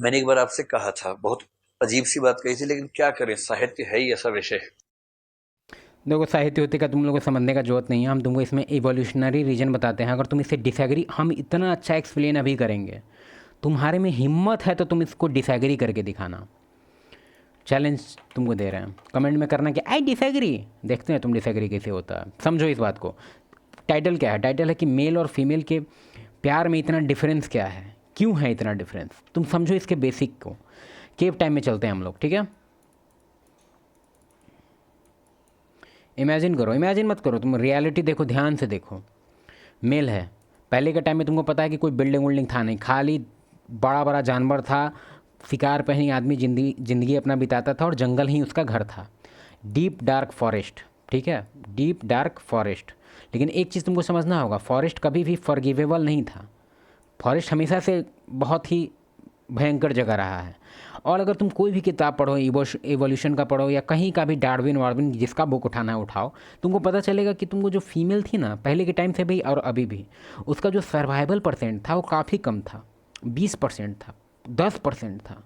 मैंने एक बार आपसे कहा था, बहुत अजीब सी बात कही थी, लेकिन क्या करें, साहित्य है ही ऐसा विषय। देखो, साहित्य होते का तुम लोगों को समझने का जरूरत नहीं है। हम तुमको इसमें इवोल्यूशनरी रीजन बताते हैं। अगर तुम इससे डिसएग्री, हम इतना अच्छा एक्सप्लेन अभी करेंगे, तुम्हारे में हिम्मत है तो तुम इसको डिसएग्री करके दिखाना। चैलेंज तुमको दे रहे हैं, कमेंट में करना कि आई डिसएग्री। देखते हैं तुम डिसएग्री कैसे होता है। समझो इस बात को। टाइटल क्या है? टाइटल है कि मेल और फीमेल के प्यार में इतना डिफरेंस क्या है, क्यों है इतना डिफरेंस। तुम समझो इसके बेसिक को। केव टाइम में चलते हैं हम लोग, ठीक है। इमेजिन करो, इमेजिन मत करो, तुम रियलिटी देखो, ध्यान से देखो। मेल है, पहले के टाइम में तुमको पता है कि कोई बिल्डिंग विल्डिंग था नहीं, खाली बड़ा बड़ा जानवर था, शिकार पे ही आदमी जिंदगी जिंदगी अपना बिताता था और जंगल ही उसका घर था। डीप डार्क फॉरेस्ट, ठीक है, डीप डार्क फॉरेस्ट। लेकिन एक चीज़ तुमको समझना होगा, फॉरेस्ट कभी भी फॉरगिवेबल नहीं था। फॉरेस्ट हमेशा से बहुत ही भयंकर जगह रहा है। और अगर तुम कोई भी किताब पढ़ो, एवोल्यूशन का पढ़ो या कहीं का भी, डार्विन वार्विन, जिसका बुक उठाना है उठाओ, तुमको पता चलेगा कि तुमको जो फीमेल थी ना, पहले के टाइम से भी और अभी भी, उसका जो सर्वाइवल परसेंट था वो काफ़ी कम था। 20% था, 10% था,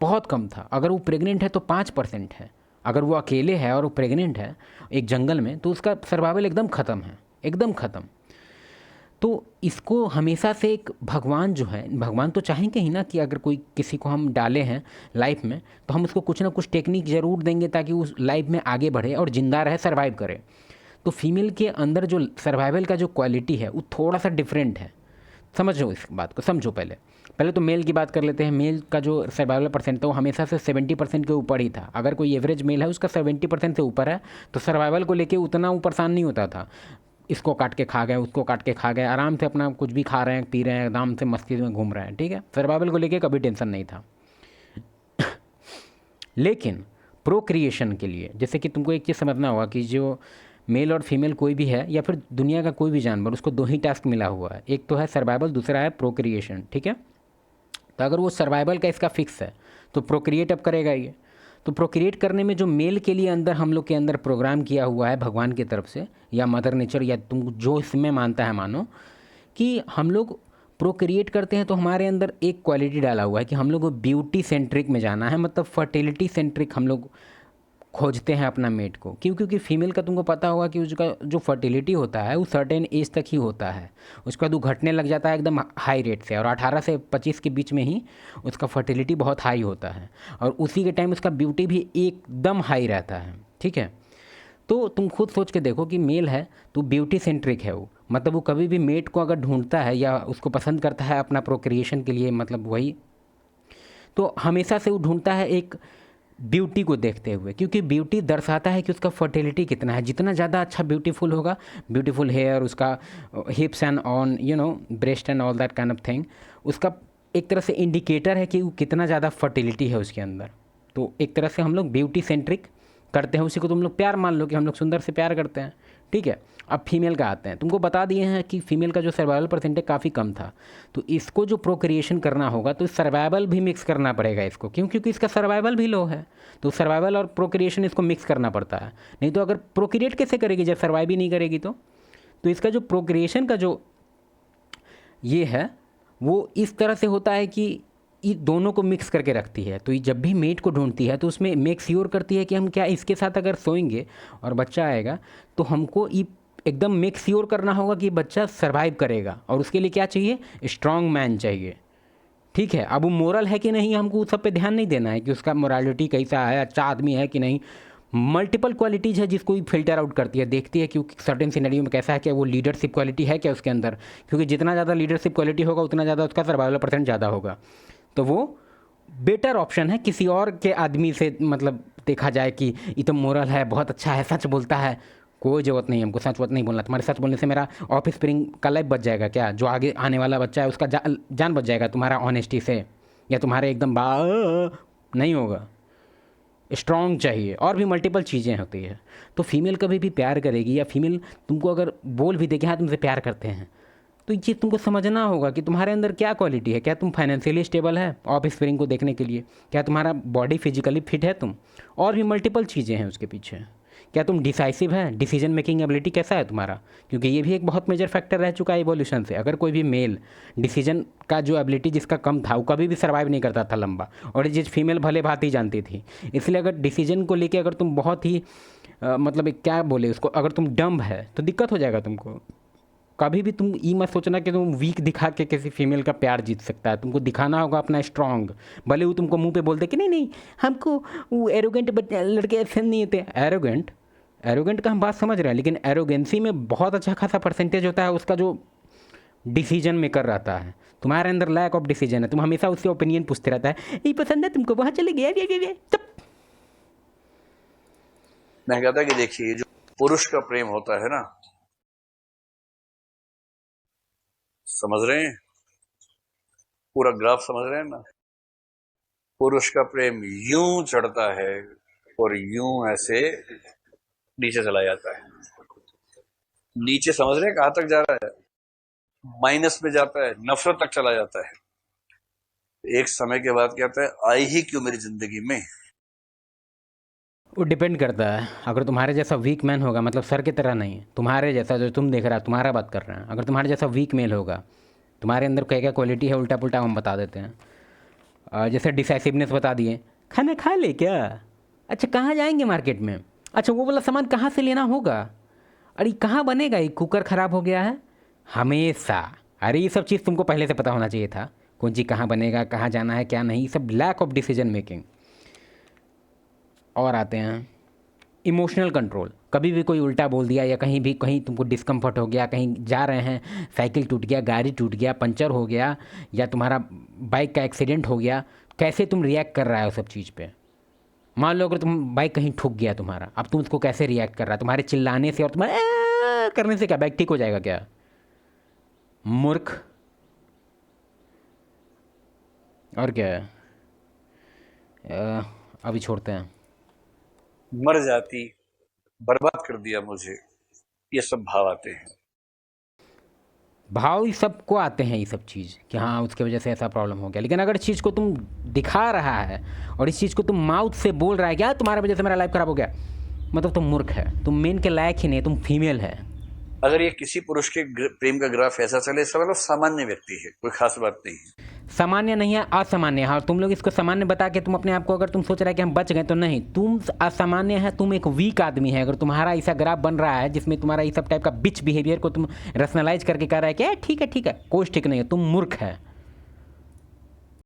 बहुत कम था। अगर वो प्रेग्नेंट है तो 5% है। अगर वो अकेले है और वो प्रेग्नेंट है एक जंगल में, तो उसका सर्वाइवल एकदम ख़त्म है, एकदम ख़त्म। तो इसको हमेशा से एक भगवान जो है, भगवान तो चाहेंगे ही ना कि अगर कोई किसी को हम डाले हैं लाइफ में, तो हम उसको कुछ ना कुछ टेक्निक ज़रूर देंगे ताकि उस लाइफ में आगे बढ़े और ज़िंदा रहे, सर्वाइव करे। तो फीमेल के अंदर जो सर्वाइवल का जो क्वालिटी है वो थोड़ा सा डिफरेंट है। समझो इस बात को, समझो। पहले पहले तो मेल की बात कर लेते हैं। मेल का जो सर्वाइवल परसेंट था वो हमेशा से 70% के ऊपर ही था। अगर कोई एवरेज मेल है उसका 70% से ऊपर है, तो सर्वाइवल को लेके उतना वो परेशान नहीं होता था। इसको काट के खा गए, उसको काट के खा गए, आराम से अपना कुछ भी खा रहे हैं, पी रहे हैं, आराम से मस्ती में घूम रहे हैं, ठीक है। सर्वाइवल को लेके कभी टेंशन नहीं था। लेकिन प्रोक्रिएशन के लिए, जैसे कि तुमको एक चीज़ समझना होगा कि जो मेल और फीमेल कोई भी है या फिर दुनिया का कोई भी जानवर, उसको दो ही टास्क मिला हुआ है। एक तो है सर्वाइवल, दूसरा है प्रोक्रिएशन, ठीक है। तो अगर वो सर्वाइवल का इसका फिक्स है तो प्रोक्रिएट अब करेगा ये। तो प्रोक्रिएट करने में जो मेल के लिए अंदर हम लोग के अंदर प्रोग्राम किया हुआ है भगवान की तरफ से या मदर नेचर, या तुम जो इसमें मानता है मानो, कि हम लोग प्रोक्रिएट करते हैं तो हमारे अंदर एक क्वालिटी डाला हुआ है कि हम लोग को ब्यूटी सेंट्रिक में जाना है, मतलब फर्टिलिटी सेंट्रिक हम लोग खोजते हैं अपना मेट को। क्यों? क्योंकि फीमेल का तुमको पता होगा कि उसका जो फर्टिलिटी होता है वो सर्टेन एज तक ही होता है। उसके बाद वो घटने लग जाता है एकदम हाई रेट से, और 18 से 25 के बीच में ही उसका फर्टिलिटी बहुत हाई होता है, और उसी के टाइम उसका ब्यूटी भी एकदम हाई रहता है, ठीक है। तो तुम खुद सोच के देखो कि मेल है तो ब्यूटी सेंट्रिक है वो, मतलब वो कभी भी मेट को अगर ढूंढता है या उसको पसंद करता है अपना प्रोक्रिएशन के लिए, मतलब वही, तो हमेशा से वो ढूंढता है एक ब्यूटी को देखते हुए, क्योंकि ब्यूटी दर्शाता है कि उसका फर्टिलिटी कितना है। जितना ज़्यादा अच्छा ब्यूटीफुल होगा, ब्यूटीफुल हेयर, उसका हिप्स and on breast and all that kind of thing, उसका एक तरह से इंडिकेटर है कि वो कितना ज़्यादा फर्टिलिटी है उसके अंदर। तो एक तरह से हम लोग ब्यूटी सेंट्रिक करते हैं। उसी को तुम लोग प्यार मान लो कि हम लोग सुंदर से प्यार करते हैं, ठीक है। अब फीमेल का आते हैं। तुमको बता दिए हैं कि फीमेल का जो सर्वाइवल परसेंटेज काफ़ी कम था, तो इसको जो प्रोक्रिएशन करना होगा तो सर्वाइवल भी मिक्स करना पड़ेगा इसको। क्यों? क्योंकि इसका सर्वाइवल भी लो है, तो सर्वाइवल और प्रोक्रिएशन इसको मिक्स करना पड़ता है। नहीं तो अगर प्रोक्रिएट कैसे करेगी जब सर्वाइव ही नहीं करेगी? तो इसका जो प्रोक्रिएशन का जो ये है वो इस तरह से होता है कि ये दोनों को मिक्स करके रखती है। तो ये जब भी मेट को ढूंढती है तो उसमें मेक श्योर करती है कि हम क्या इसके साथ अगर सोएंगे और बच्चा आएगा तो हमको ये एकदम मेक श्योर करना होगा कि बच्चा सर्वाइव करेगा। और उसके लिए क्या चाहिए? स्ट्रॉन्ग मैन चाहिए, ठीक है। अब वो मोरल है कि नहीं, हमको उस सब पे ध्यान नहीं देना है कि उसका मोरालिटी कैसा है, अच्छा आदमी है कि नहीं। मल्टीपल क्वालिटीज़ है जिसको ही फिल्टर आउट करती है, देखती है कि सर्टेन सिनेरियो में कैसा है, क्या वो लीडरशिप क्वालिटी है क्या उसके अंदर। क्योंकि जितना ज़्यादा लीडरशिप क्वालिटी होगा उतना ज़्यादा उसका सर्वाइवल परसेंट ज़्यादा होगा। तो वो बेटर ऑप्शन है किसी और के आदमी से, मतलब देखा जाए कि ये तो मोरल है, बहुत अच्छा है, सच बोलता है। कोई ज़रूरत नहीं, हमको सच वच नहीं बोलना। तुम्हारे सच बोलने से मेरा ऑफिस स्प्रिंग का लाइफ बच जाएगा क्या? जो आगे आने वाला बच्चा है उसका जान बच जाएगा तुम्हारा ऑनेस्टी से, या तुम्हारे एकदम बा नहीं होगा। स्ट्रॉन्ग चाहिए, और भी मल्टीपल चीज़ें होती है। तो फीमेल कभी भी प्यार करेगी, या फीमेल तुमको अगर बोल भी दे कि हाँ तुमसे प्यार करते हैं, तो ये चीज़ तुमको समझना होगा कि तुम्हारे अंदर क्या क्वालिटी है। क्या तुम फाइनेंशियली स्टेबल है ऑफ स्प्रिंग को देखने के लिए? क्या तुम्हारा बॉडी फिजिकली फिट है तुम? और भी मल्टीपल चीज़ें हैं उसके पीछे। क्या तुम डिसाइसिव है, डिसीजन मेकिंग एबिलिटी कैसा है तुम्हारा, क्योंकि ये भी एक बहुत मेजर फैक्टर रह चुका है इवोल्यूशन से। अगर कोई भी मेल डिसीजन का जो एबिलिटी जिसका कम था वो कभी भी सर्वाइव नहीं करता था लंबा, और ये चीज़ फीमेल भले भांति जानती थी। इसलिए अगर डिसीजन को लेके अगर तुम बहुत ही मतलब एक क्या बोले उसको, अगर तुम डम्ब है तो दिक्कत हो जाएगा तुमको। कभी भी तुम ये मत सोचना कि तुम वीक दिखा के किसी फीमेल का प्यार जीत सकता है। तुमको दिखाना होगा अपना स्ट्रांग। भले वो तुमको मुंह पे बोलते कि नहीं नहीं हमको वो एरोगेंट लड़के ऐसे नहीं होते। एरोगेंट का हम बात समझ रहे हैं, लेकिन एरोगेंसी में बहुत अच्छा खासा परसेंटेज होता है उसका जो डिसीजन मेकर रहता है। तुम्हारे अंदर लैक ऑफ डिसीजन है, तुम हमेशा उससे ओपिनियन पूछते रहता है, ये पसंद है तुमको, वहाँ चले गया तब। मैं कहता कि देखिए जो पुरुष का प्रेम होता है ना, समझ रहे हैं, पूरा ग्राफ समझ रहे हैं ना, पुरुष का प्रेम यूं चढ़ता है और यूं ऐसे नीचे चला जाता है। नीचे समझ रहे हैं कहां तक जा रहा है, माइनस में जाता है, नफरत तक चला जाता है। एक समय के बाद कहता है आई ही क्यों मेरी जिंदगी में। वो डिपेंड करता है। अगर तुम्हारे जैसा वीक मैन होगा, मतलब सर की तरह नहीं, तुम्हारे जैसा जो तुम देख रहा है, तुम्हारा बात कर रहे हैं, अगर तुम्हारे जैसा वीक मेल होगा, तुम्हारे अंदर क्या क्या क्वालिटी है उल्टा पुल्टा हम बता देते हैं। जैसे डिसाइसिवनेस बता दिए, खाना खा ले क्या, अच्छा कहाँ जाएंगे मार्केट में, अच्छा वो वाला सामान कहाँ से लेना होगा, अरे कहाँ बनेगा, ये कुकर ख़राब हो गया है, हमेशा। अरे ये सब चीज़ तुमको पहले से पता होना चाहिए था, कौन चीज़ कहाँ बनेगा, कहाँ जाना है क्या नहीं, सब लैक ऑफ डिसीजन मेकिंग। और आते हैं इमोशनल कंट्रोल। कभी भी कोई उल्टा बोल दिया या कहीं तुमको डिस्कम्फर्ट हो गया, कहीं जा रहे हैं, साइकिल टूट गया, गाड़ी टूट गया, पंचर हो गया, या तुम्हारा बाइक का एक्सीडेंट हो गया, कैसे तुम रिएक्ट कर रहा है उस सब चीज़ पे। मान लो अगर तुम बाइक कहीं ठुक गया तुम्हारा, अब तुम उसको कैसे रिएक्ट कर रहा है, तुम्हारे चिल्लाने से और तुम्हारे करने से क्या बाइक ठीक हो जाएगा क्या, मूर्ख। और क्या है, अभी छोड़ते हैं। मर जाती, बर्बाद कर दिया मुझे, ये सब भाव आते हैं। भाव ही सबको आते हैं ये सब चीज़ कि हाँ उसके वजह से ऐसा प्रॉब्लम हो गया। लेकिन अगर इस चीज़ को तुम दिखा रहा है और इस चीज़ को तुम माउथ से बोल रहा है क्या तुम्हारी वजह से मेरा लाइफ ख़राब हो गया, मतलब तुम मूर्ख है, तुम मेन के लायक ही नहीं, तुम फीमेल है। अगर ये किसी पुरुष के प्रेम का ग्राफ ऐसा चले, इसका मतलब सामान्य व्यक्ति है, कोई खास बात नहीं है। सामान्य नहीं है, असामान्य है। और तुम लोग इसको सामान्य बता के तुम अपने आप को, अगर तुम सोच रहे हैं कि हम बच गए, तो नहीं, तुम असामान्य है, तुम एक वीक आदमी है। अगर तुम्हारा ऐसा ग्राफ बन रहा है जिसमें तुम्हारा इस सब टाइप का बिच बिहेवियर को तुम रैशनलाइज करके कह रहा है कि ठीक है कोई ठीक नहीं है, तुम मूर्ख है।